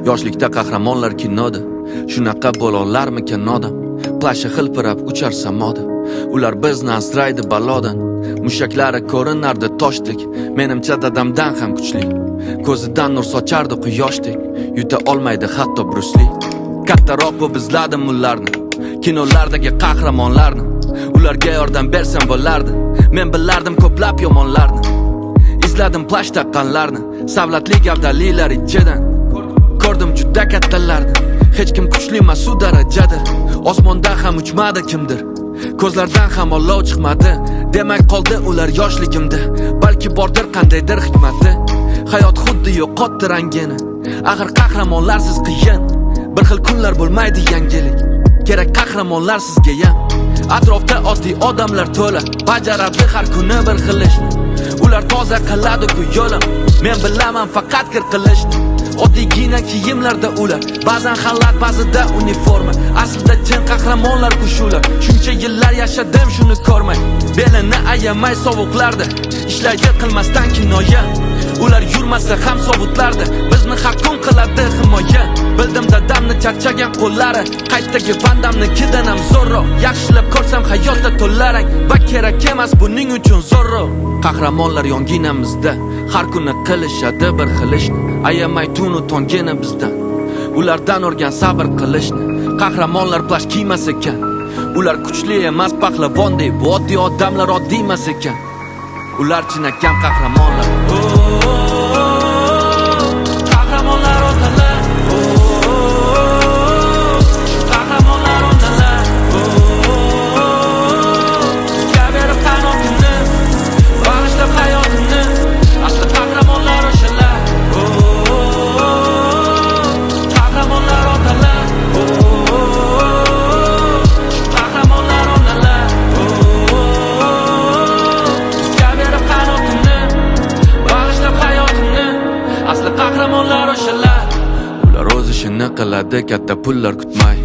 Yoshlikda qahramonlar kinoda, shunaqa bo'lolarmikan odam. Plashi hilpirab uchar samoda, ular bizni asraydi balodan. Mushaklari ko'rinardi toshdek, menimcha dadamdan ham kuchli. Ko'zidan nur sochardi quyoshdek, yuta olmaydi hatto Bruce Lee. Kattaroq bu bizladim ularni, kinolardagi qahramonlarni. Ularga yordam bersam bo'lardi, men bilardim ko'plab yomonlarni. Izladim plash taqqanlarni, savlatli gavdalilar ichidan. Ko'rdim juda kattalarni, hech kim kuchli emas u darajada. Osmonda ham uchmadi kimdir, ko'zlardan ham olov chiqmadi. Demak qoldi ular yoshligimda, balki bordir qandaydir hikmati. Hayot xuddi yo'qotdi rangini, axir qahramonlarsiz qiyin. Bir xil kunlar bo'lmaydi yangilik, kerak qahramonlar sizga ham. Atrofda oddiy odamlar to'la, bajaradi har kuni bir xil ishni. Ular toza qiladi-ku yo'lim, men bilaman faqat kir qilishni. Oddiygina kiyimlarda ular, ba'zan xalat, ba'zida uniforma. Aslida chin qahramonlar shular. Shuncha yillar yashadim shuni ko'rmay, belini ayamay sovuqlarda ishlaydi qilmasdan kinoya. Ular yurmasa ham sovutlarda bizni har kun qiladi himoya. Bildim dadamni charchagan qo'llari, qaytdagi vandamnikidan ham zo'rroq. Yaxshilab ko'rsam hayotda to'larang va kerak emas buning uchun zo'rroq. Qahramonlar yonginamizda, har kuni qilishadi bir xil ishni. Ayamay tunu tongini bizdan, ulardan o'rgan sabr qilishni. Qahramonlar plash kiymas ekan, ular kuchli emas pahlavondek, bu oddiy odamlar oddiy emas ekan. Ular chinakam qahramonlar. Qahramonlar otalar. Qahramonlar onalar. Sizga berib qanotini, bag'ishlab hayotini. Asli qahramonlar o'shalar. Qahramonlar otalar. Qahramonlar onalar. Sizga berib qanotini, bag'ishlab hayotini. Asli qahramonlar o'shalar. Ular o'z ishini qiladi, katta pullar kutmay.